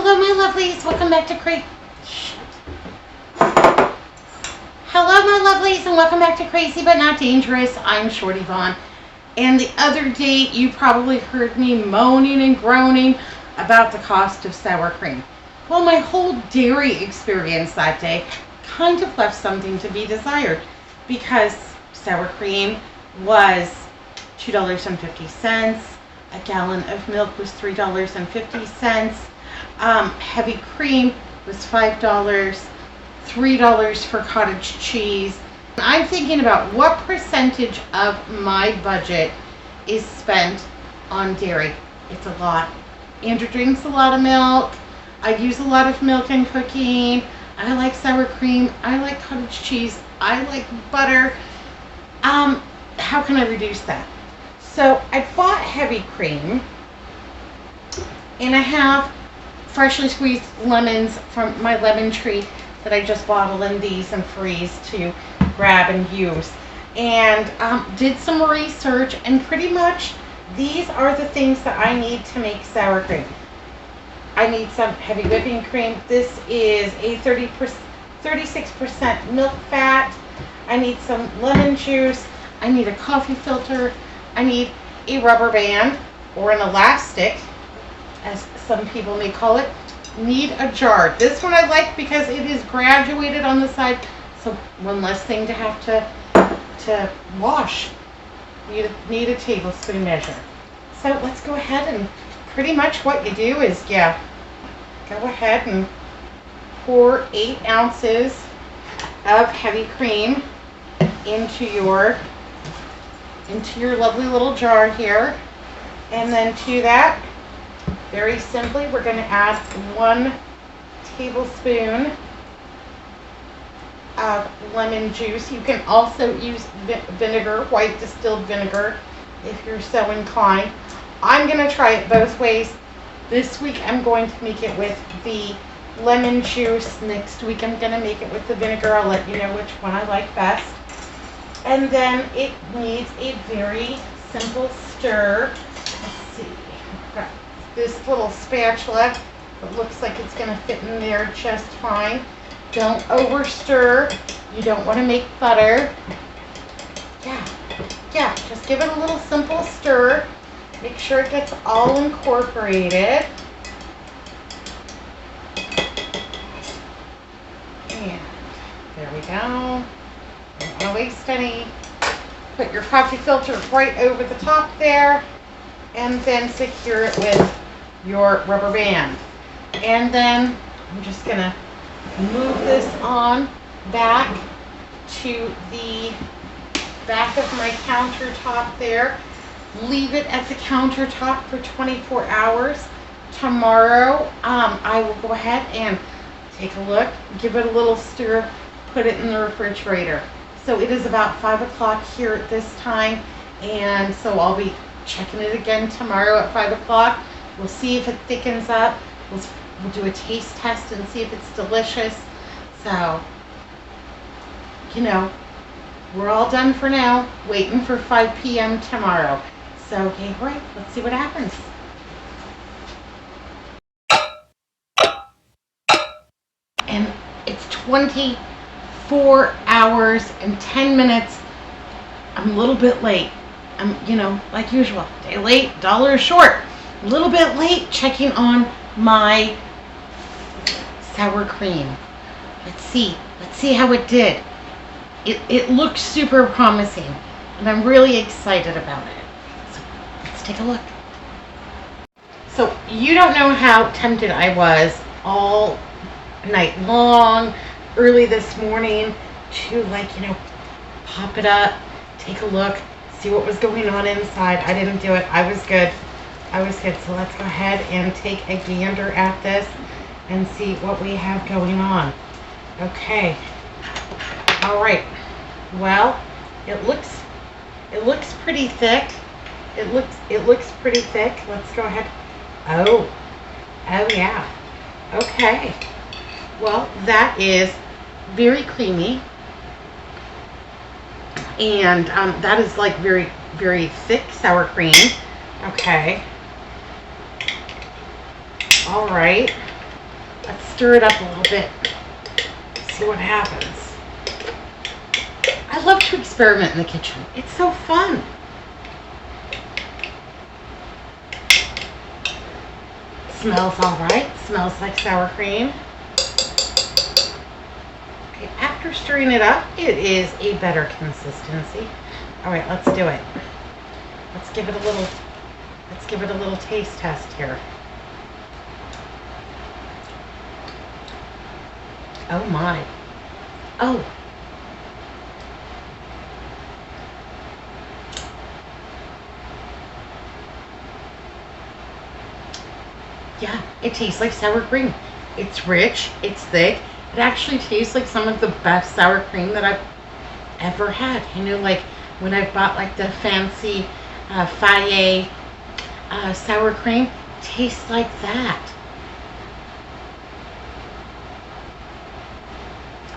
Hello, my lovelies. Welcome back to Hello, my lovelies, and welcome back to Crazy But Not Dangerous. I'm Shorty Vaughn. And the other day, you probably heard me moaning and groaning about the cost of sour cream. Well, my whole dairy experience that day kind of left something to be desired, because sour cream was $2.50. A gallon of milk was $3.50. Heavy cream was $5. $3 for cottage cheese. I'm thinking about what percentage of my budget is spent on dairy. It's a lot. Andrew drinks a lot of milk. I use a lot of milk in cooking. I like sour cream. I like cottage cheese. I like butter. How can I reduce that? So I bought heavy cream, and I have freshly squeezed lemons from my lemon tree that I just bottle in these and freeze to grab and use. And did some research, and pretty much these are the things that I need to make sour cream. I need some heavy whipping cream. This is a 36% milk fat. I need some lemon juice. I need a coffee filter. I need a rubber band, or an elastic, as some people may call it. Need a jar. This one I like because it is graduated on the side, so one less thing to have to wash. Need a tablespoon measure. So let's go ahead, and pretty much what you do is go ahead and pour 8 ounces of heavy cream into your lovely little jar here. And then to that, very simply, we're going to add 1 tablespoon of lemon juice. You can also use vinegar, white distilled vinegar, if you're so inclined. I'm going to try it both ways. This week I'm going to make it with the lemon juice. Next week I'm going to make it with the vinegar. I'll let you know which one I like best. And then it needs a very simple stir. Let's see. I've got this little spatula. It looks like it's going to fit in there just fine. Don't over stir. You don't want to make butter. Yeah, just give it a little simple stir. Make sure it gets all incorporated. And there we go. Don't want to waste any. Put your coffee filter right over the top there, and then secure it with your rubber band. And then I'm just going to move this on back to the back of my countertop there. Leave it at the countertop for 24 hours. Tomorrow, I will go ahead and take a look, give it a little stir, put it in the refrigerator. So it is about 5 o'clock here at this time, and so I'll be checking it again tomorrow at 5 o'clock. We'll see if it thickens up. We'll do a taste test and see if it's delicious. So, we're all done for now, waiting for 5 p.m. tomorrow. So, okay, right, let's see what happens. And it's 24 hours and 10 minutes. I'm a little bit late. I'm, like usual, day late, dollar short. A little bit late checking on my sour cream. Let's see how it did. It looks super promising, and I'm really excited about it. So let's take a look. So you don't know how tempted I was all night long, early this morning, to pop it up, take a look, see what was going on inside. I didn't do it. I was good. So let's go ahead and take a gander at this and see what we have going on. Okay. All right. Well, it looks pretty thick. It looks pretty thick. Let's go ahead. Oh yeah. Okay. Well, that is very creamy, and that is like very, very thick sour cream. Okay. All right. Let's stir it up a little bit. See what happens. I love to experiment in the kitchen. It's so fun. Smells all right. Smells like sour cream. Okay, after stirring it up, it is a better consistency. All right, let's do it. Let's give it a little taste test here. Oh my. Oh. Yeah, it tastes like sour cream. It's rich, it's thick. It actually tastes like some of the best sour cream that I've ever had. You know, like when I've bought like the fancy Fage sour cream, tastes like that.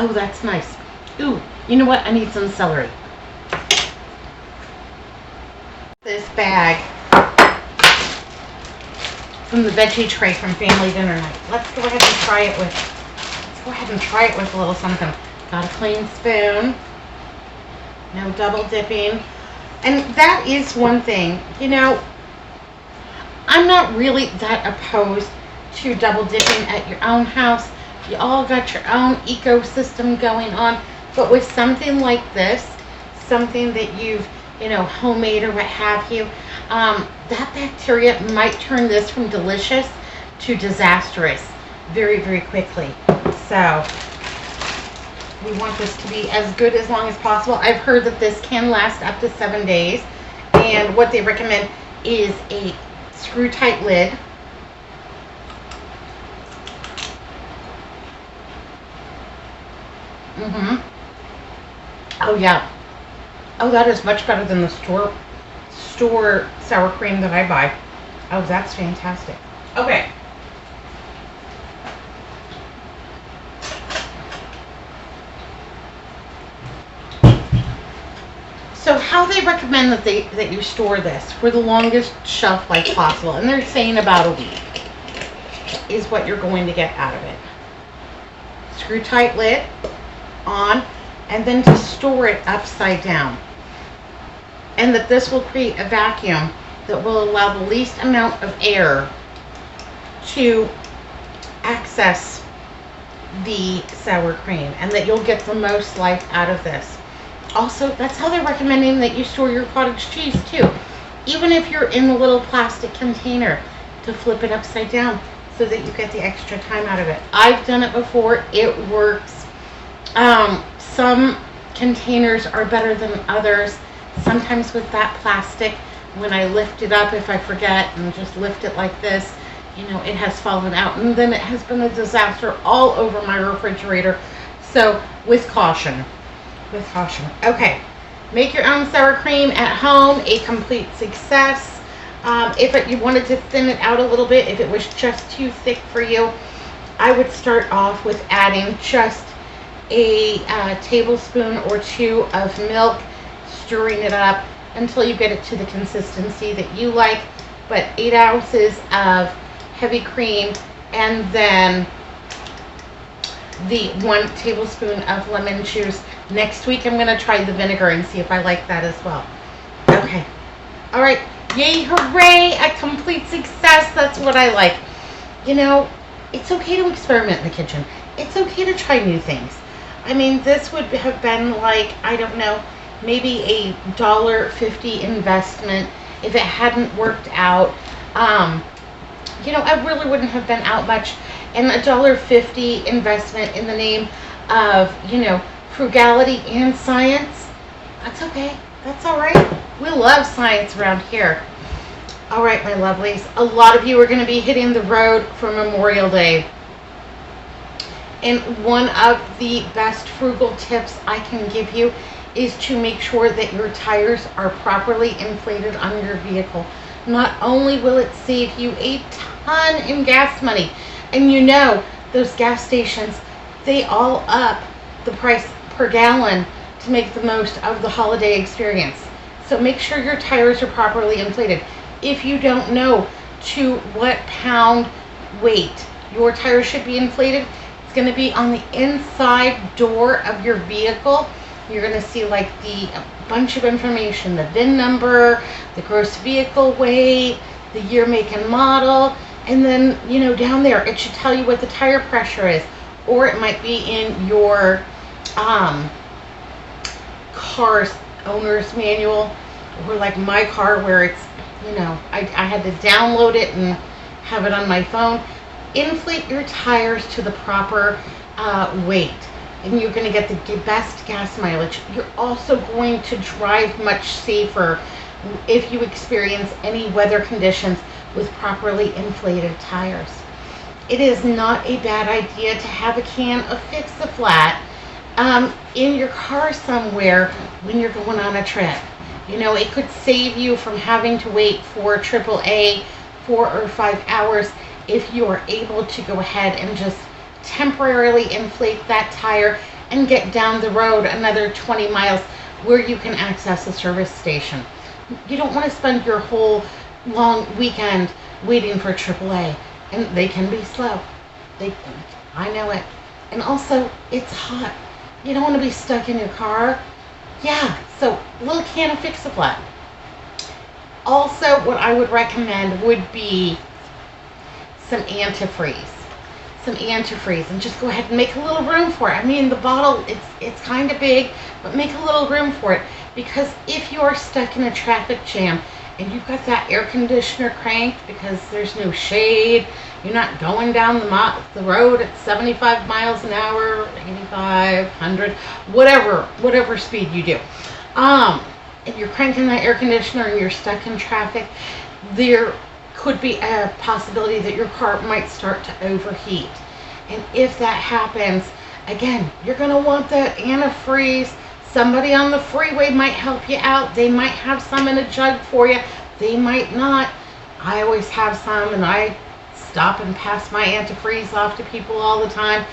Oh, that's nice. Ooh, you know what? I need some celery. This bag from the veggie tray from family dinner night. Let's go ahead and try it with a little something. Got a clean spoon. No double dipping. And that is one thing, you know, I'm not really that opposed to double dipping at your own house. You all got your own ecosystem going on. But with something like this, something that you've, you know, homemade or what have you, that bacteria might turn this from delicious to disastrous very, very quickly. So we want this to be as good as long as possible. I've heard that this can last up to 7 days. And what they recommend is a screw tight lid. Oh yeah. Oh, that is much better than the store sour cream that I buy. Oh, that's fantastic. Okay. So how they recommend that you store this for the longest shelf life possible, and they're saying about a week is what you're going to get out of it. Screw tight lid on, and then to store it upside down. And that this will create a vacuum that will allow the least amount of air to access the sour cream, and that you'll get the most life out of this. Also, that's how they're recommending that you store your cottage cheese too. Even if you're in the little plastic container, to flip it upside down so that you get the extra time out of it. I've done it before. It works. Some containers are better than others. Sometimes with that plastic, when I lift it up, if I forget and just lift it like this, you know, it has fallen out, and then it has been a disaster all over my refrigerator. So with caution. Okay, make your own sour cream at home, a complete success. If you wanted to thin it out a little bit, if it was just too thick for you, I would start off with adding just a tablespoon or 2 of milk, stirring it up until you get it to the consistency that you like. But 8 ounces of heavy cream, and then the 1 tablespoon of lemon juice. Next week I'm going to try the vinegar and see if I like that as well. Okay. All right. Yay, hooray, a complete success. That's what I like. You know, it's okay to experiment in the kitchen. It's okay to try new things. I mean, this would have been like, I don't know, maybe a $1.50 investment if it hadn't worked out. You know, I really wouldn't have been out much. And a $1.50 investment in the name of, you know, frugality and science, that's okay. That's all right. We love science around here. All right, my lovelies. A lot of you are going to be hitting the road for Memorial Day. And one of the best frugal tips I can give you is to make sure that your tires are properly inflated on your vehicle. Not only will it save you a ton in gas money, and you know, those gas stations, they all up the price per gallon to make the most of the holiday experience. So make sure your tires are properly inflated. If you don't know to what pound weight your tire should be inflated. It's going to be on the inside door of your vehicle. You're going to see like a bunch of information, the VIN number, the gross vehicle weight, the year, make, and model, and then, you know, down there it should tell you what the tire pressure is, or it might be in your car's owner's manual, or like my car where it's, you know, I had to download it and have it on my phone. Inflate your tires to the proper weight, and you're going to get the best gas mileage. You're also going to drive much safer if you experience any weather conditions with properly inflated tires. It is not a bad idea to have a can of Fix-A-Flat in your car somewhere when you're going on a trip. You know, it could save you from having to wait for AAA 4 or 5 hours if you are able to go ahead and just temporarily inflate that tire and get down the road another 20 miles where you can access a service station. You don't want to spend your whole long weekend waiting for AAA, and they can be slow. I know it. And also, it's hot. You don't want to be stuck in your car. Yeah, so a little can of Fix-A-Flat. Also, what I would recommend would be some antifreeze. And just go ahead and make a little room for it. I mean, the bottle, it's kind of big, but make a little room for it, because if you're stuck in a traffic jam and you've got that air conditioner cranked because there's no shade, you're not going down the road at 75 miles an hour, 85, 100, whatever speed you do. If you're cranking that air conditioner and you're stuck in traffic, there could be a possibility that your car might start to overheat. And if that happens, again, you're going to want that antifreeze. Somebody on the freeway might help you out. They might have some in a jug for you. They might not. I always have some, and I stop and pass my antifreeze off to people all the time.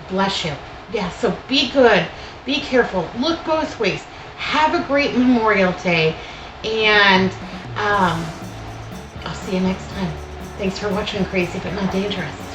Bless you. Yeah, so be good. Be careful. Look both ways. Have a great Memorial Day, and I'll see you next time. Thanks for watching Crazy But Not Dangerous.